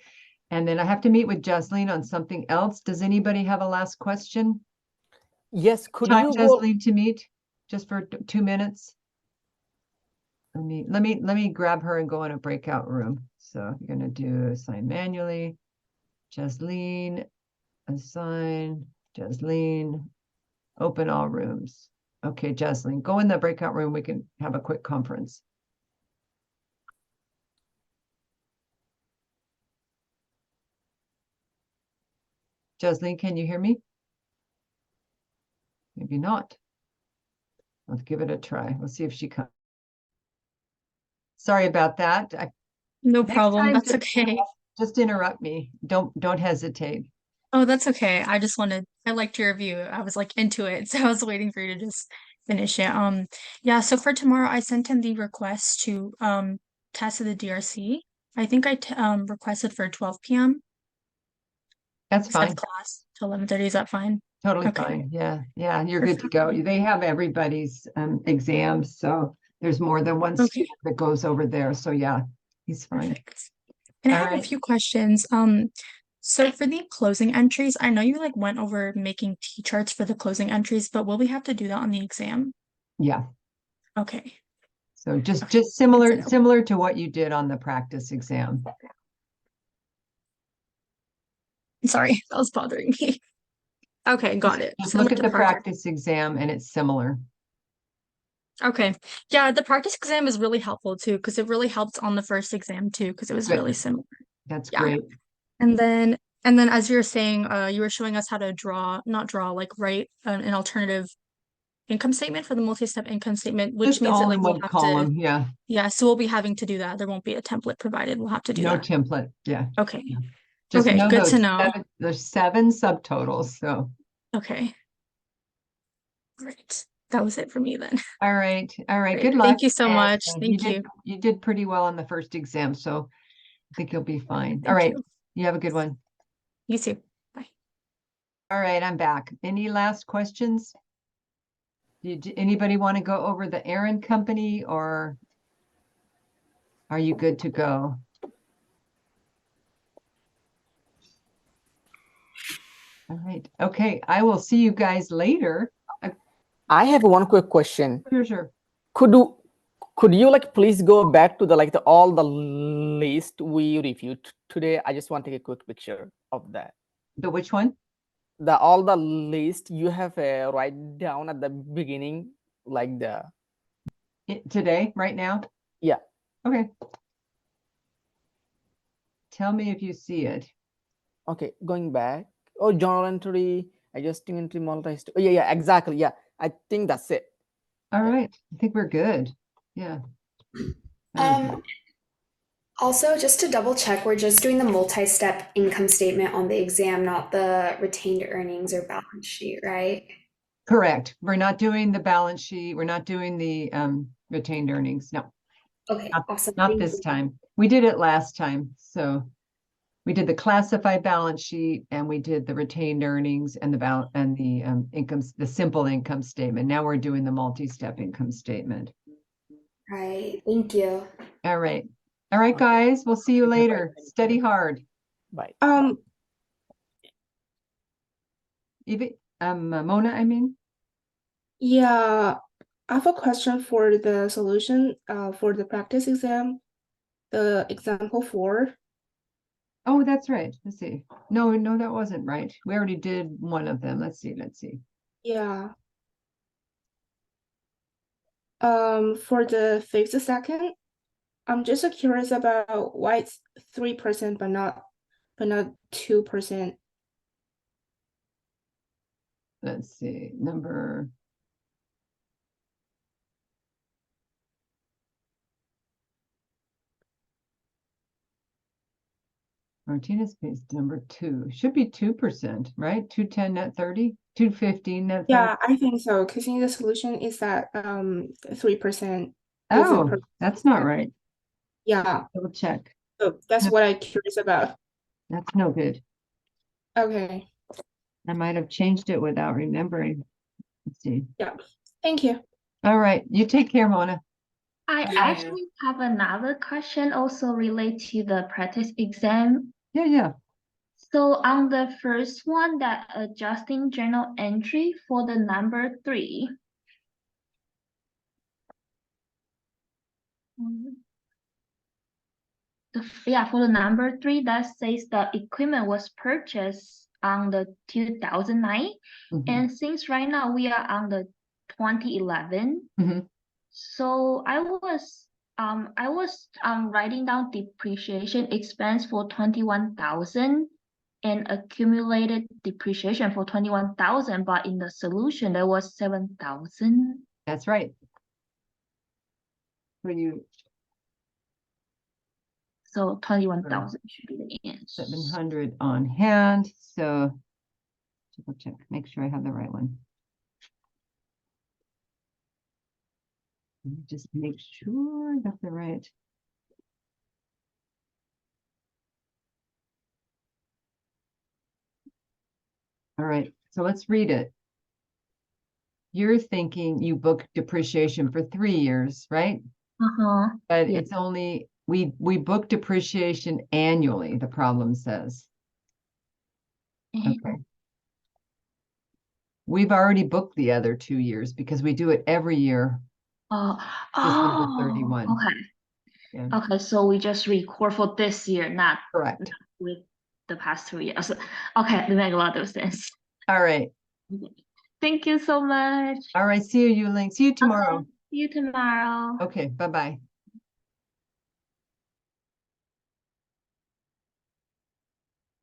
And then I have to meet with Jasleen on something else. Does anybody have a last question? Yes, could Time you go? Jasleen to meet just for 2 minutes? Let me grab her and go in a breakout room. So you're going to do assign manually. Jasleen, assign, Jasleen, open all rooms. Okay, Jasleen, go in the breakout room. We can have a quick conference. Jasleen, can you hear me? Maybe not. Let's give it a try. Let's see if she comes. Sorry about that. No Next problem. time, That's okay. just interrupt me. Don't hesitate. Oh, that's okay. I liked your review. I was like into it, so I was waiting for you to just finish it. Yeah, so for tomorrow I sent in the request to test the DRC. I think requested for 12 p.m. That's instead fine. of class to 11:30. Is that fine? Totally Okay. fine. Yeah, yeah, you're good to go. They have everybody's exams, so there's more than one Okay. student that goes over there. So yeah, he's fine. Perfect. And I All have a right. few questions. So for the closing entries, I know you like went over making T-charts for the closing entries, but will we have to do that on the exam? Yeah. Okay. So just Okay. similar to what you did on the practice exam. Sorry, that was bothering me. Okay, got it. Just Similar look at to the practice. practice exam and it's similar. Okay. Yeah, the practice exam is really helpful too, because it really helped on the first exam too, because it was Good. really similar. That's Yeah. great. And then as you were saying, you were showing us how to like write an alternative income statement for the multi-step income statement, which Just means that all like in we'll one have column. to, Yeah. yeah, so we'll be having to do that. There won't be a template provided. We'll have to do No that. template. Yeah. Okay. Yeah. Just Okay, know good to know. there's 7 subtotals. So Okay. Great. That was it for me then. all right. All right. Great. Good luck. Thank you so And, much. you Thank you. did pretty well on the first exam, so I think you'll be fine. All Thank right. you. You have a good one. You too. Bye. All right, I'm back. Any last questions? Do Anybody want to go over the Aaron company, or are you good to go? All right. Okay. I will see you guys later. I have one quick question. Sure. Could you like please go back to the all the list we reviewed today? I just want to take a quick picture of that. The which one? All the list you have write down at the beginning, like the Today, right now? Yeah. Okay. Tell me if you see it. Okay, going back. Oh, journal entry, adjusting entry, oh yeah, exactly. Yeah, I think that's it. All Yeah. right. I think we're good. Yeah. Very good. Also, just to double check, we're just doing the multi-step income statement on the exam, not the retained earnings or balance sheet, right? Correct. We're not doing the balance sheet. We're not doing the retained earnings. No, Okay, awesome. not Thank this you. time. We did it last time. So we did the classified balance sheet and we did the retained earnings and the incomes, the simple income statement. Now we're doing the multi-step income statement. Right. Thank you. All right. All right, Okay. guys. We'll see you Bye-bye. later. Thank Study you. hard. Bye. Mona, I mean. Yeah, I have a question for the solution for the practice exam, the example 4. Oh, that's right. Let's see. No, that wasn't right. We already did one of them. Let's see. Yeah. For the fifth second, I'm just curious about why it's 3% but not 2%. Let's see. Number. Martinez pays number 2. Should be 2%, right? 210 net 30, 215 net 30. Yeah, I think so. Because in the solution is that 3%. Oh, that's not right. Yeah, Double check. so that's No. what I'm curious about. That's no good. Okay, I might have changed it without remembering. Let's see. thank you. All right. You take care, Mona. I Yeah. actually have another question also related to the practice exam. Yeah. So on the first one, that adjusting journal entry for the number 3. For the number 3, that says the equipment was purchased on the 2009. Mhm. And since right now we are on the 2011, Mhm. so I was writing down depreciation expense for 21,000 and accumulated depreciation for 21,000, but in the solution there was 7,000. That's right. So 21,000 should be the answer. 700 on hand. So double check, make sure I have the right one. Let me just make sure I got the right. All right, so let's read it. You're thinking you book depreciation for 3 years, right? But Yeah. it's only, we book depreciation annually, the problem says. Okay. We've already booked the other 2 years because we do it every year. December 31. Okay. Yeah. Okay, so we just record for this year, not Correct. with the past 2 years. Okay, that makes a lot of sense. All right. Thank you so much. All right. See you, Yuling. See you tomorrow. See you tomorrow. Okay. Bye-bye.